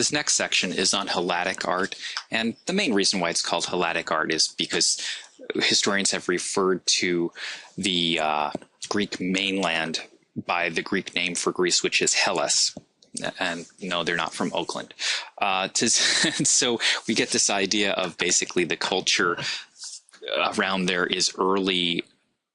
this next section is on Helladic art, and the main reason why it's called Helladic art is because historians have referred to the Greek mainland by the Greek name for Greece, which is Hellas. And no, they're not from Oakland. So we get this idea of basically the culture around there is early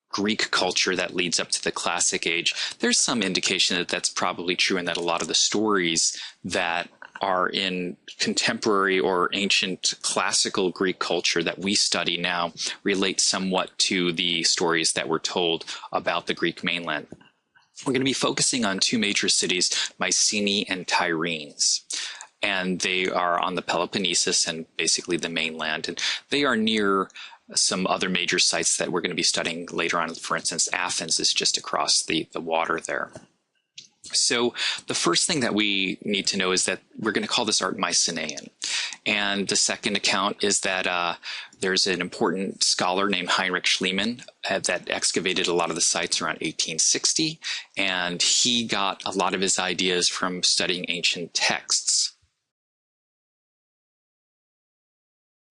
Greek culture that leads up to the Classic Age. There's some indication that that's probably true, and that a lot of the stories that are in contemporary or ancient classical Greek culture that we study now relate somewhat to the stories that were told about the Greek mainland. We're going to be focusing on two major cities, Mycenae and Tyrenes. And they are on the Peloponnesus and basically the mainland. And they are near some other major sites that we're going to be studying later on. For instance, Athens is just across the water there. So the first thing that we need to know is that we're going to call this art Mycenaean. And the second account is that there's an important scholar named Heinrich Schliemann that excavated a lot of the sites around 1860. And he got a lot of his ideas from studying ancient texts.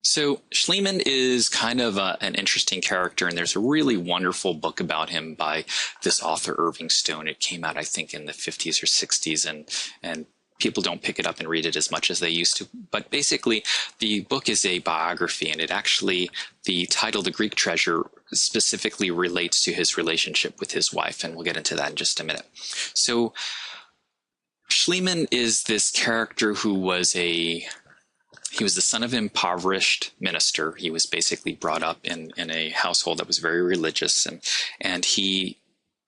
So Schliemann is kind of an interesting character, and there's a really wonderful book about him by this author Irving Stone. It came out, I think, in the 50s or 60s, and people don't pick it up and read it as much as they used to. But basically, the book is a biography, and it actually, the title, The Greek Treasure, specifically relates to his relationship with his wife, and we'll get into that in just a minute. So Schliemann is this character who was he was the son of an impoverished minister. He was basically brought up in a household that was very religious, and he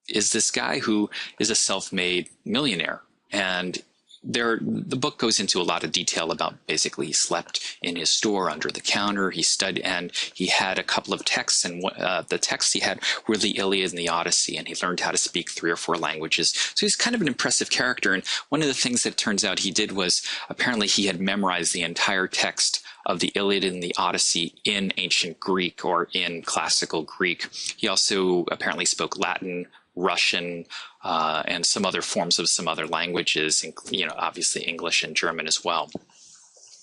is this guy who is a self-made millionaire. And the book goes into a lot of detail about basically he slept in his store under the counter. He studied, and he had a couple of texts, and the texts he had were the Iliad and the Odyssey, and he learned how to speak 3 or 4 languages. So he's kind of an impressive character. And one of the things that turns out he did was apparently he had memorized the entire text of the Iliad and the Odyssey in ancient Greek or in classical Greek. He also apparently spoke Latin, Russian, and some other forms of some other languages, obviously English and German as well.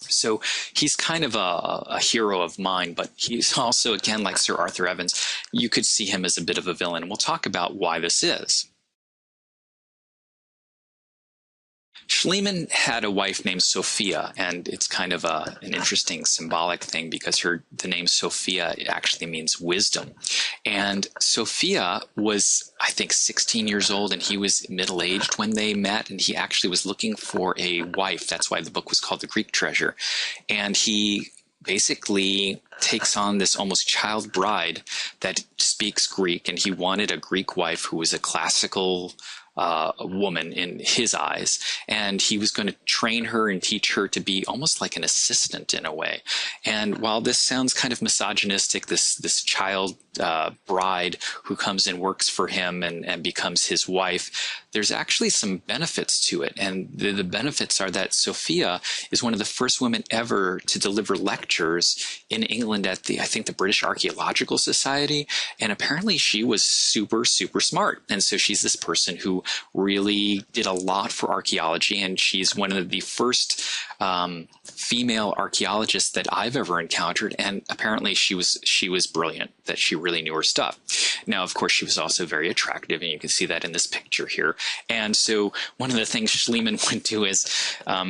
So he's kind of a hero of mine, but he's also, again, like Sir Arthur Evans, you could see him as a bit of a villain, and we'll talk about why this is. Schliemann had a wife named Sophia, and it's kind of an interesting symbolic thing because the name Sophia actually means wisdom. And Sophia was, I think, 16 years old, and he was middle-aged when they met, and he actually was looking for a wife. That's why the book was called The Greek Treasure. And he basically takes on this almost child bride that speaks Greek, and he wanted a Greek wife who was a classical woman in his eyes, and he was going to train her and teach her to be almost like an assistant in a way. And while this sounds kind of misogynistic, this child bride who comes and works for him and becomes his wife, there's actually some benefits to it. And the benefits are that Sophia is one of the first women ever to deliver lectures in England at I think the British Archaeological Society. And apparently she was super, super smart. And so she's this person who really did a lot for archaeology. And she's one of the first female archaeologists that I've ever encountered. And apparently she was brilliant, that she really knew her stuff. Now, of course, she was also very attractive, and you can see that in this picture here. And so one of the things Schliemann would do is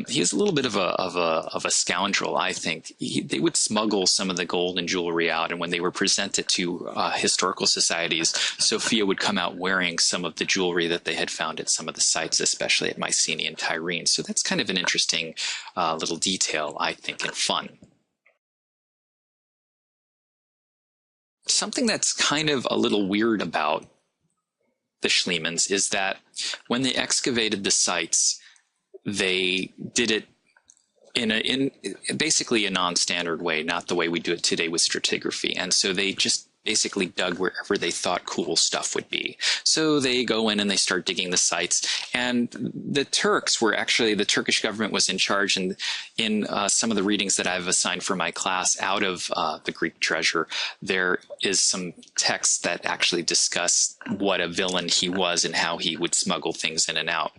he was a little bit of a scoundrel, I think. They would smuggle some of the gold and jewelry out, and when they were presented to historical societies, Sophia would come out wearing some of the jewelry that they had found at some of the sites, especially at Mycenae and Tyrene. So that's kind of an interesting little detail, I think, and fun. Something that's kind of a little weird about the Schliemans is that when they excavated the sites, they did it in basically a non-standard way, not the way we do it today with stratigraphy. And so they just basically dug wherever they thought cool stuff would be. So they go in and they start digging the sites. And the Turks were actually, the Turkish government was in charge. And in some of the readings that I've assigned for my class out of the Greek treasure, there is some texts that actually discuss what a villain he was and how he would smuggle things in and out.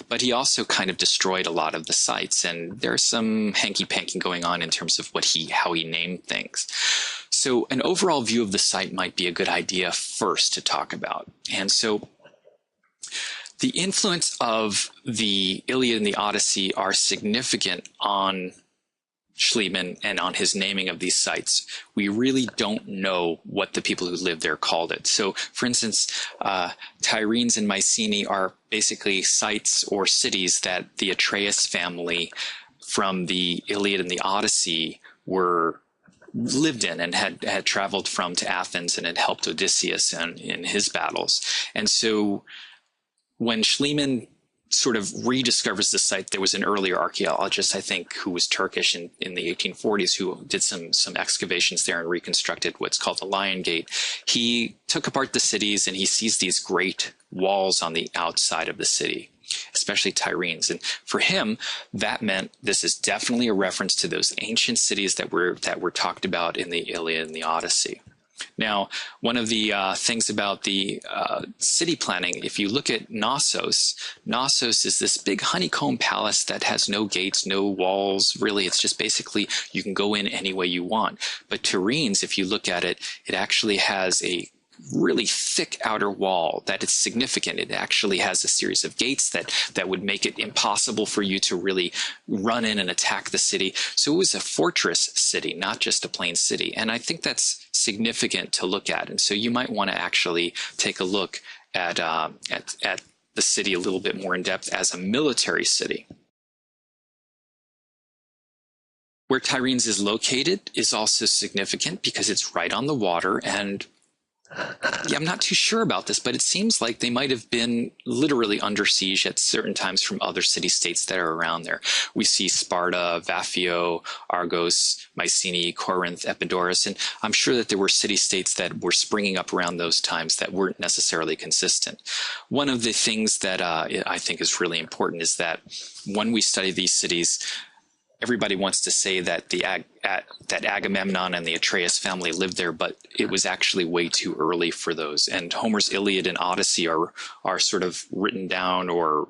But he also kind of destroyed a lot of the sites. And there's some hanky-panky going on in terms of how he named things. So an overall view of the site might be a good idea first to talk about. And so the influence of the Iliad and the Odyssey are significant on Schliemann and on his naming of these sites. We really don't know what the people who lived there called it. So, for instance, Tyrenes and Mycenae are basically sites or cities that the Atreus family from the Iliad and the Odyssey lived in and had traveled from to Athens and had helped Odysseus in his battles. And so when Schliemann sort of rediscovers the site, there was an earlier archaeologist, I think, who was Turkish in the 1840s, who did some excavations there and reconstructed what's called the Lion Gate. He took apart the cities and he sees these great walls on the outside of the city, especially Tyrenes. And for him, that meant this is definitely a reference to those ancient cities that were talked about in the Iliad and the Odyssey. Now, one of the things about the city planning, if you look at Knossos, Knossos is this big honeycomb palace that has no gates, no walls. Really, it's just basically you can go in any way you want. But Tyrenes, if you look at it, it actually has a really thick outer wall that is significant. It actually has a series of gates that would make it impossible for you to really run in and attack the city. So it was a fortress city, not just a plain city. And I think that's significant to look at. And so you might want to actually take a look at the city a little bit more in depth as a military city. Where Tyrenes is located is also significant because it's right on the water. And yeah, I'm not too sure about this, but it seems like they might have been literally under siege at certain times from other city-states that are around there. We see Sparta, Vaphio, Argos, Mycenae, Corinth, Epidaurus, and I'm sure that there were city-states that were springing up around those times that weren't necessarily consistent. One of the things that I think is really important is that when we study these cities, everybody wants to say that that Agamemnon and the Atreus family lived there, but it was actually way too early for those. And Homer's Iliad and Odyssey are sort of written down or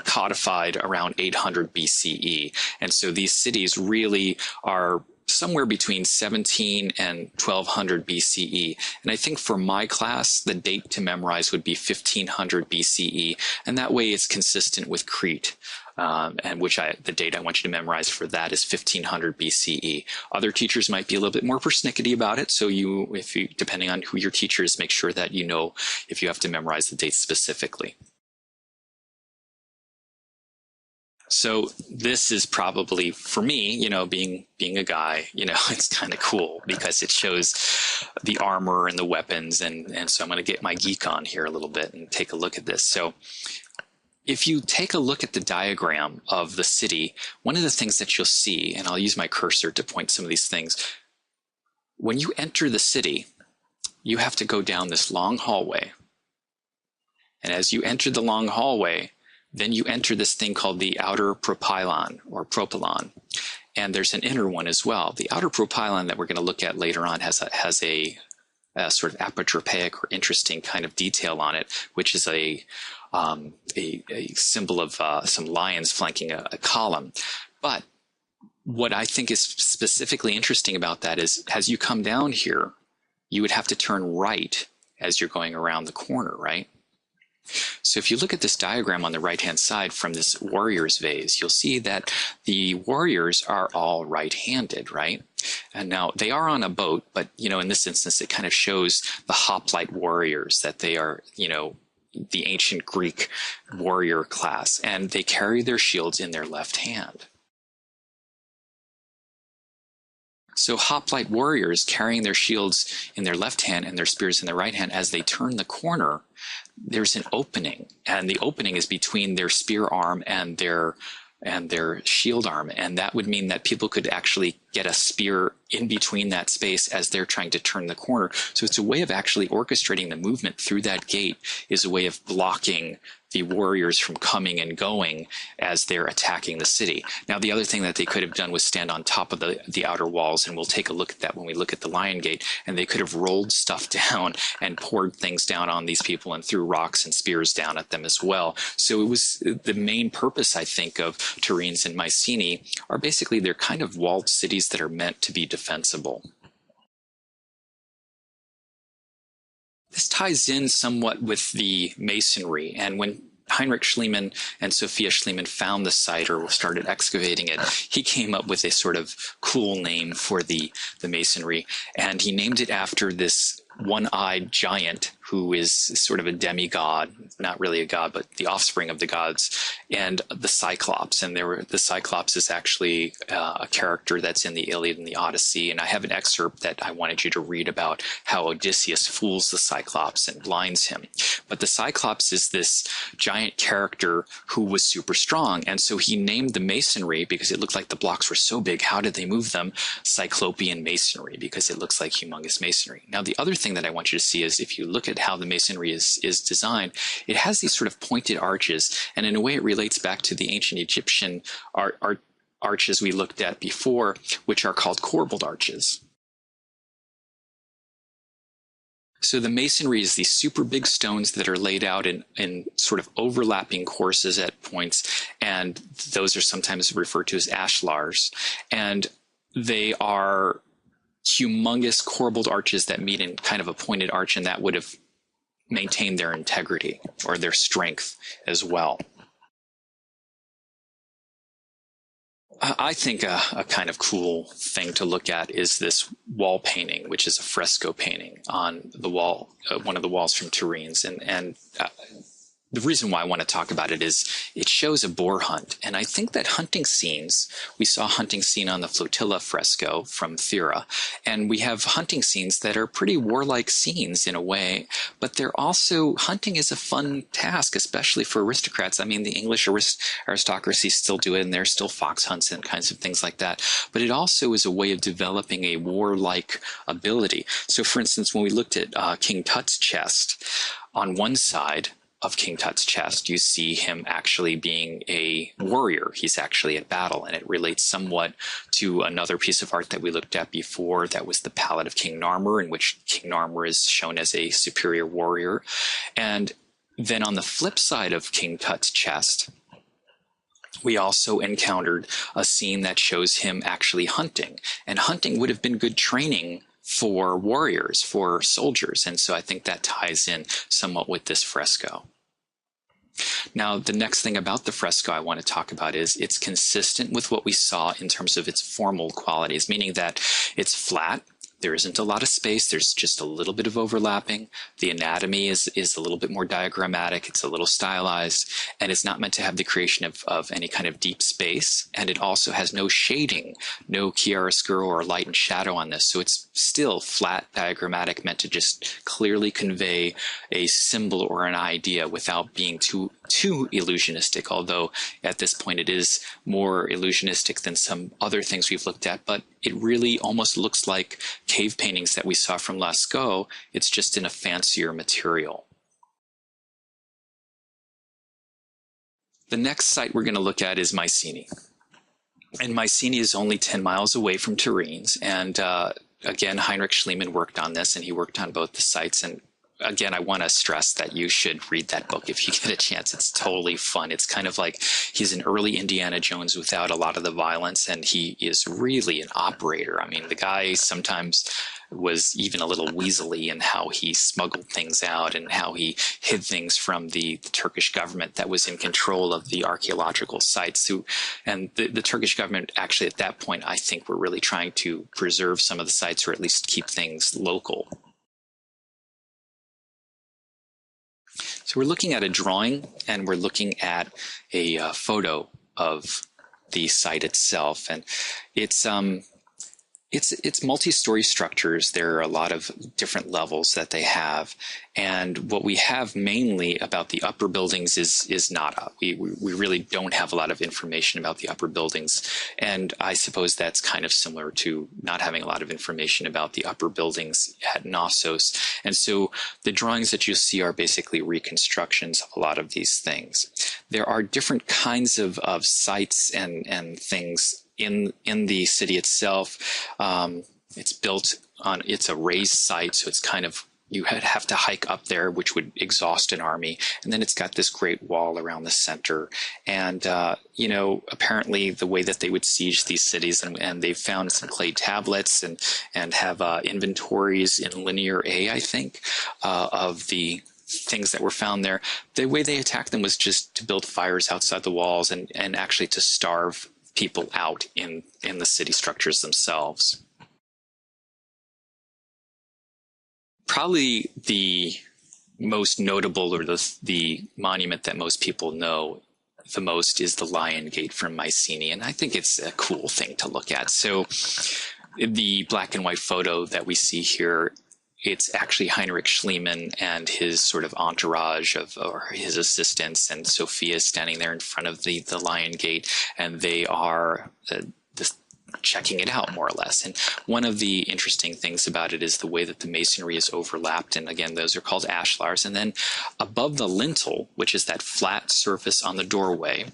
codified around 800 BCE. And so these cities really are somewhere between 17 and 1200 BCE. And I think for my class, the date to memorize would be 1500 BCE. And that way it's consistent with Crete. And the date I want you to memorize for that is 1500 BCE. Other teachers might be a little bit more persnickety about it. So depending on who your teacher is, make sure that you know if you have to memorize the date specifically. So this is probably, for me, being a guy, it's kind of cool because it shows the armor and the weapons. And so I'm going to get my geek on here a little bit and take a look at this. So if you take a look at the diagram of the city, one of the things that you'll see, and I'll use my cursor to point some of these things, when you enter the city, you have to go down this long hallway. And as you enter the long hallway, then you enter this thing called the outer propylon or propylon. And there's an inner one as well. The outer propylon that we're going to look at later on has a sort of apotropaic or interesting kind of detail on it, which is a symbol of some lions flanking a column. But what I think is specifically interesting about that is as you come down here, you would have to turn right as you're going around the corner, right? So if you look at this diagram on the right-hand side from this warrior's vase, you'll see that the warriors are all right-handed, right? And now they are on a boat, but, in this instance, it kind of shows the hoplite warriors, that they are, the ancient Greek warrior class, and they carry their shields in their left hand. So hoplite warriors carrying their shields in their left hand and their spears in their right hand, as they turn the corner, there's an opening, and the opening is between their spear arm and their and their shield arm. And that would mean that people could actually get a spear in between that space as they're trying to turn the corner. So it's a way of actually orchestrating the movement through that gate, is a way of blocking the warriors from coming and going as they're attacking the city. Now, the other thing that they could have done was stand on top of the outer walls, and we'll take a look at that when we look at the Lion Gate, and they could have rolled stuff down and poured things down on these people and threw rocks and spears down at them as well. So it was the main purpose, I think, of Turin's and Mycenae are basically they're kind of walled cities that are meant to be defensible. This ties in somewhat with the masonry, and when Heinrich Schliemann and Sophia Schliemann found the site or started excavating it, he came up with a sort of cool name for the masonry, and he named it after this one-eyed giant who is sort of a demigod, not really a god, but the offspring of the gods, and the Cyclops. And the Cyclops is actually a character that's in the Iliad and the Odyssey. And I have an excerpt that I wanted you to read about how Odysseus fools the Cyclops and blinds him. But the Cyclops is this giant character who was super strong. And so he named the masonry, because it looked like the blocks were so big, how did they move them? Cyclopean masonry, because it looks like humongous masonry. Now, the other thing that I want you to see is if you look at how the masonry is designed, it has these sort of pointed arches, and in a way it relates back to the ancient Egyptian arches we looked at before, which are called corbelled arches. So the masonry is these super big stones that are laid out in sort of overlapping courses at points, and those are sometimes referred to as ashlars, and they are humongous corbelled arches that meet in kind of a pointed arch, and that would have maintained their integrity or their strength as well. I think a kind of cool thing to look at is this wall painting, which is a fresco painting on the wall, one of the walls from Turin's. And the reason why I want to talk about it is it shows a boar hunt. And I think that hunting scenes, we saw a hunting scene on the flotilla fresco from Thera, and we have hunting scenes that are pretty warlike scenes in a way, but they're also, hunting is a fun task, especially for aristocrats. I mean, the English aristocracy still do it, and there's still fox hunts and kinds of things like that. But it also is a way of developing a warlike ability. So for instance, when we looked at King Tut's chest, on one side of King Tut's chest, you see him actually being a warrior. He's actually at battle, and it relates somewhat to another piece of art that we looked at before. That was the Palette of King Narmer, in which King Narmer is shown as a superior warrior. And then on the flip side of King Tut's chest, we also encountered a scene that shows him actually hunting. And hunting would have been good training for warriors, for soldiers. And so I think that ties in somewhat with this fresco. Now, the next thing about the fresco I want to talk about is it's consistent with what we saw in terms of its formal qualities, meaning that it's flat. There isn't a lot of space. There's just a little bit of overlapping. The anatomy is a little bit more diagrammatic. It's a little stylized, and it's not meant to have the creation of any kind of deep space. And it also has no shading, no chiaroscuro or light and shadow on this. So it's still flat, diagrammatic, meant to just clearly convey a symbol or an idea without being too illusionistic, although at this point it is more illusionistic than some other things we've looked at. But it really almost looks like cave paintings that we saw from Lascaux. It's just in a fancier material. The next site we're going to look at is Mycenae. And Mycenae is only 10 miles away from Turin's. And again, Heinrich Schliemann worked on this, and he worked on both the sites. And again, I want to stress that you should read that book if you get a chance. It's totally fun. It's kind of like he's an early Indiana Jones without a lot of the violence, and he is really an operator. I mean, the guy sometimes was even a little weaselly in how he smuggled things out and how he hid things from the Turkish government that was in control of the archaeological sites. And the Turkish government actually at that point, I think, were really trying to preserve some of the sites, or at least keep things local. So we're looking at a drawing, and we're looking at a photo of the site itself, and it's multi-story structures. There are a lot of different levels that they have, And what we have mainly about the upper buildings is nada. We really don't have a lot of information about the upper buildings. And I suppose that's kind of similar to not having a lot of information about the upper buildings at Knossos. And so the drawings that you see are basically reconstructions of a lot of these things. There are different kinds of sites and things in the city itself. It's built on, it's a raised site, so it's kind of, you have to hike up there, which would exhaust an army. And then it's got this great wall around the center. And, you know, apparently the way that they would siege these cities, and they've found some clay tablets and have inventories in Linear A, I think, of the things that were found there. The way they attacked them was just to build fires outside the walls and actually to starve people out in the city structures themselves. Probably the most notable, or the monument that most people know the most, is the Lion Gate from Mycenaean. I think it's a cool thing to look at. So the black and white photo that we see here, it's actually Heinrich Schliemann and his sort of entourage or his assistants, and Sophia is standing there in front of the Lion Gate, and they are checking it out, more or less. And one of the interesting things about it is the way that the masonry is overlapped. And again, those are called ashlars. And then above the lintel, which is that flat surface on the doorway,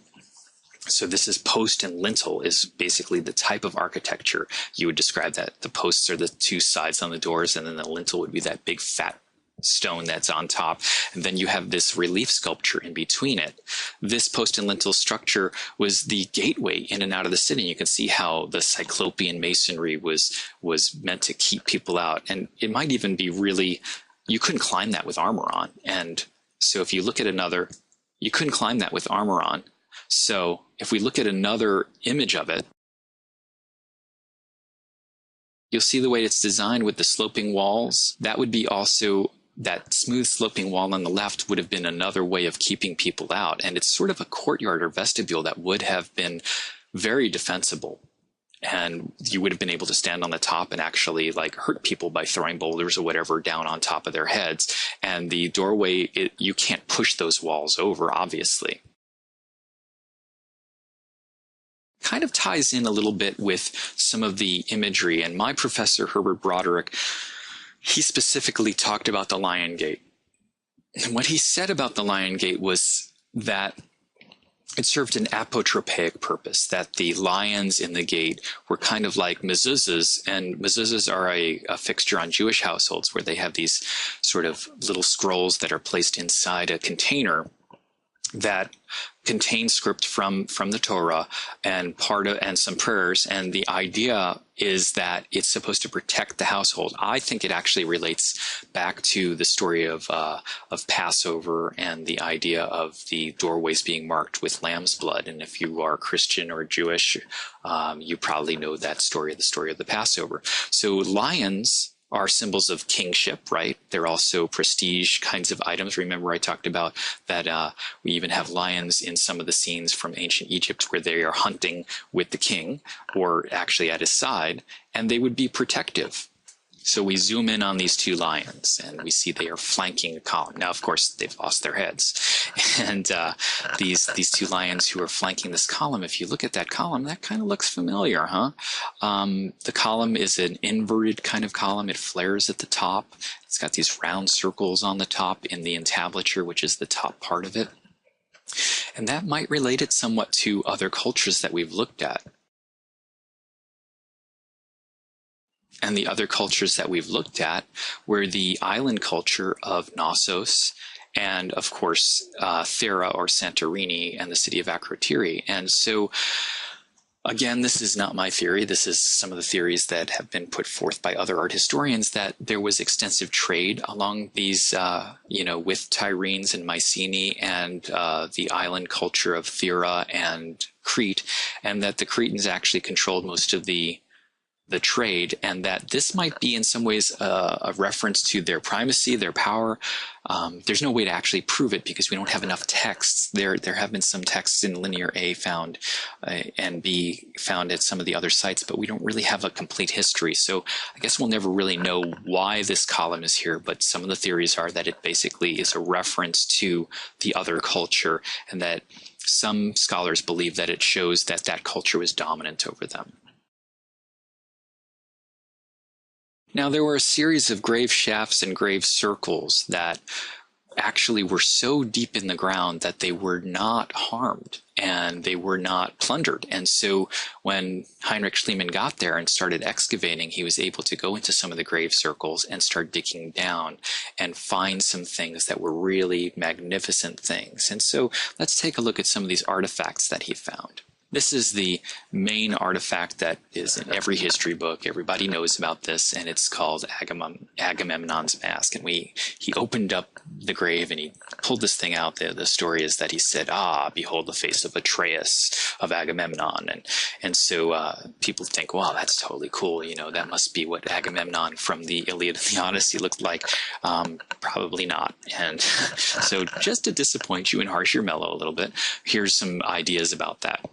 so this is post and lintel, is basically the type of architecture you would describe that. The posts are the two sides on the doors, and then the lintel would be that big fat stone that's on top, and then you have this relief sculpture in between it. This post and lintel structure was the gateway in and out of the city. You can see how the Cyclopean masonry was meant to keep people out, and it might even be really, you couldn't climb that with armor on. And so if you look at another, you couldn't climb that with armor on. So if we look at another image of it, you'll see the way it's designed with the sloping walls. That would be also, that smooth sloping wall on the left would have been another way of keeping people out. And it's sort of a courtyard or vestibule that would have been very defensible. And you would have been able to stand on the top and actually like hurt people by throwing boulders or whatever down on top of their heads. And the doorway, you can't push those walls over, obviously. Kind of ties in a little bit with some of the imagery. And my professor, Herbert Broderick, he specifically talked about the Lion Gate. And what he said about the Lion Gate was that it served an apotropaic purpose, that the lions in the gate were kind of like mezuzahs, and mezuzahs are a fixture on Jewish households where they have these sort of little scrolls that are placed inside a container that contains script from the Torah and some prayers, and the idea is that it's supposed to protect the household. I think it actually relates back to the story of Passover and the idea of the doorways being marked with lamb's blood. And if you are Christian or Jewish, you probably know that story, the story of the Passover. So lions are symbols of kingship, right? They're also prestige kinds of items. Remember, I talked about that we even have lions in some of the scenes from ancient Egypt where they are hunting with the king, or actually at his side, and they would be protective. So we zoom in on these two lions, and we see they are flanking a column. Now, of course, they've lost their heads. And these two lions who are flanking this column, if you look at that column, that kind of looks familiar, huh? The column is an inverted kind of column. It flares at the top. It's got these round circles on the top in the entablature, which is the top part of it. And that might relate it somewhat to other cultures that we've looked at. And the other cultures that we've looked at were the island culture of Knossos and, of course, Thera or Santorini and the city of Akrotiri. And so, again, this is not my theory. This is some of the theories that have been put forth by other art historians, that there was extensive trade along these, with Tyrenes and Mycenae and the island culture of Thera and Crete, and that the Cretans actually controlled most of the the trade, and that this might be in some ways a reference to their primacy, their power. There's no way to actually prove it because we don't have enough texts. There have been some texts in Linear A found and B found at some of the other sites, but we don't really have a complete history. So I guess we'll never really know why this column is here, but some of the theories are that it basically is a reference to the other culture, and that some scholars believe that it shows that that culture was dominant over them. Now, there were a series of grave shafts and grave circles that actually were so deep in the ground that they were not harmed and they were not plundered. And so when Heinrich Schliemann got there and started excavating, he was able to go into some of the grave circles and start digging down and find some things that were really magnificent things. And so let's take a look at some of these artifacts that he found. This is the main artifact that is in every history book. Everybody knows about this, and it's called Agamemnon's mask. And he opened up the grave and he pulled this thing out. The story is that he said, "Ah, behold the face of Atreus, of Agamemnon." And so people think, wow, that's totally cool. You know, that must be what Agamemnon from the Iliad and the Odyssey looked like. Probably not. And so just to disappoint you and harsh your mellow a little bit, here's some ideas about that.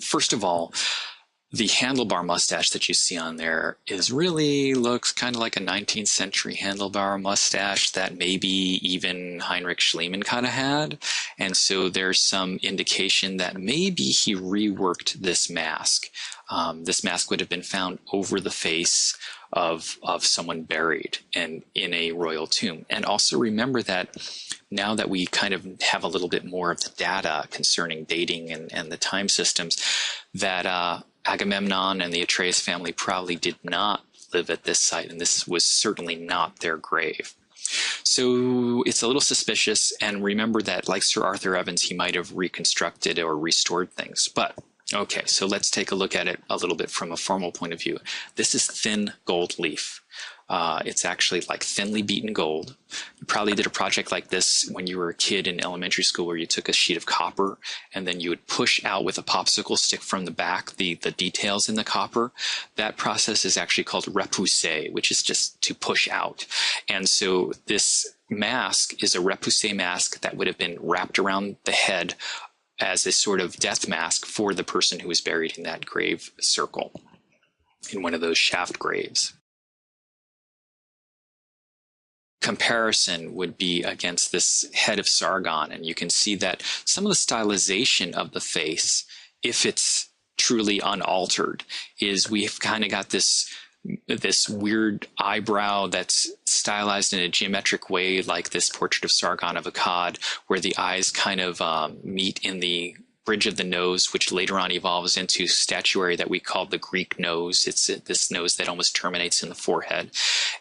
First of all, the handlebar mustache that you see on there looks kind of like a 19th century handlebar mustache that maybe even Heinrich Schliemann kind of had. And so there's some indication that maybe he reworked this mask. This mask would have been found over the face of someone buried in a royal tomb. And also remember that now that we kind of have a little bit more of the data concerning dating and the time systems, that Agamemnon and the Atreus family probably did not live at this site, and this was certainly not their grave. So it's a little suspicious, and remember that, like Sir Arthur Evans, he might have reconstructed or restored things. But okay, so let's take a look at it a little bit from a formal point of view. This is thin gold leaf. It's actually like thinly beaten gold. You probably did a project like this when you were a kid in elementary school, where you took a sheet of copper and then you would push out with a popsicle stick from the back the details in the copper. That process is actually called repousser, which is just to push out. And so this mask is a repousser mask that would have been wrapped around the head as a sort of death mask for the person who was buried in that grave circle, in one of those shaft graves. Comparison would be against this head of Sargon, and you can see that some of the stylization of the face, if it's truly unaltered, is we've kind of got this weird eyebrow that's stylized in a geometric way, like this portrait of Sargon of Akkad, where the eyes kind of meet in the bridge of the nose, which later on evolves into statuary that we call the Greek nose. It's this nose that almost terminates in the forehead.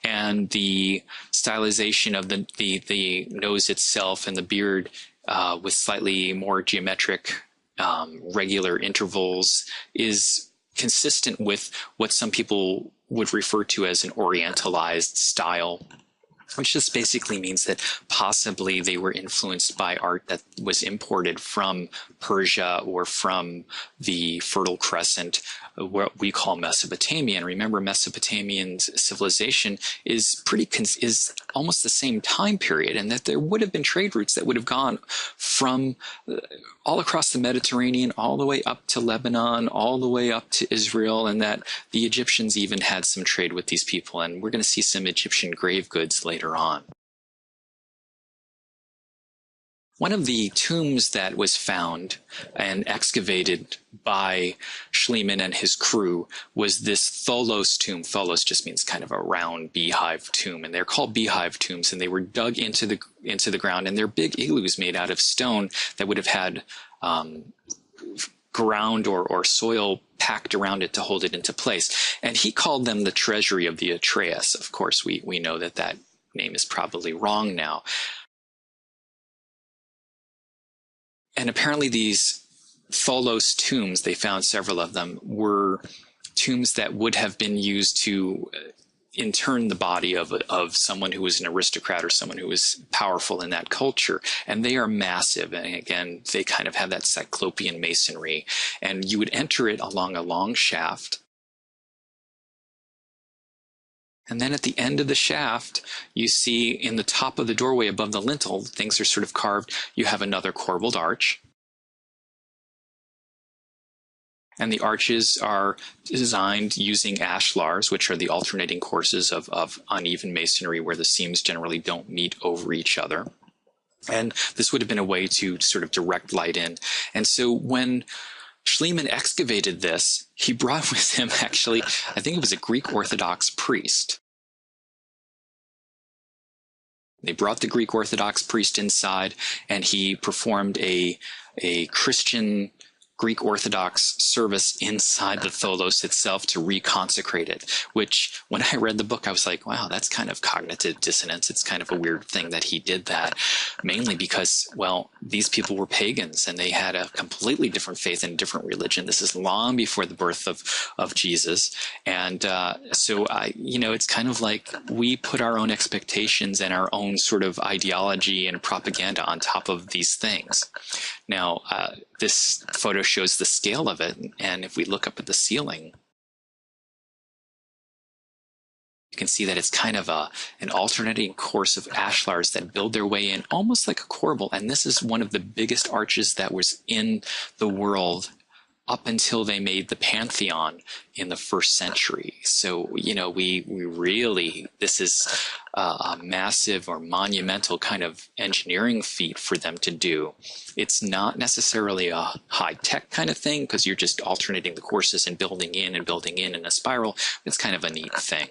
And the stylization of the nose itself and the beard with slightly more geometric regular intervals is consistent with what some people would refer to as an orientalized style, which just basically means that possibly they were influenced by art that was imported from Persia or from the Fertile Crescent, what we call Mesopotamia. And remember, Mesopotamian civilization is almost the same time period, and that there would have been trade routes that would have gone from all across the Mediterranean, all the way up to Lebanon, all the way up to Israel, and that the Egyptians even had some trade with these people. And we're going to see some Egyptian grave goods later on. One of the tombs that was found and excavated by Schliemann and his crew was this Tholos tomb. Tholos just means kind of a round beehive tomb, and they're called beehive tombs, and they were dug into the ground, and they're big igloos made out of stone that would have had ground or soil packed around it to hold it into place. And he called them the treasury of the Atreus. Of course, we know that name is probably wrong now. And apparently these Tholos tombs, they found several of them, were tombs that would have been used to intern the body of someone who was an aristocrat or someone who was powerful in that culture. And they are massive. And again, they kind of have that cyclopean masonry. And you would enter it along a long shaft. And then at the end of the shaft, you see in the top of the doorway above the lintel, things are sort of carved. You have another corbelled arch. And the arches are designed using ashlars, which are the alternating courses of uneven masonry where the seams generally don't meet over each other. And this would have been a way to sort of direct light in. And so when Schliemann excavated this, he brought with him actually, I think it was a Greek Orthodox priest. They brought the Greek Orthodox priest inside, and he performed a Christian Greek Orthodox service inside the Tholos itself to reconsecrate it, which when I read the book, I was like, wow, that's kind of cognitive dissonance. It's kind of a weird thing that he did that, mainly because, well, these people were pagans and they had a completely different faith and different religion. This is long before the birth of Jesus. And so, it's kind of like we put our own expectations and our own sort of ideology and propaganda on top of these things. Now, this photo shows the scale of it, and if we look up at the ceiling, you can see that it's kind of an alternating course of ashlars that build their way in almost like a corbel, and this is one of the biggest arches that was in the world up until they made the Pantheon in the 1st century. So, we really, this is a massive or monumental kind of engineering feat for them to do. It's not necessarily a high-tech kind of thing because you're just alternating the courses and building in a spiral. It's kind of a neat thing.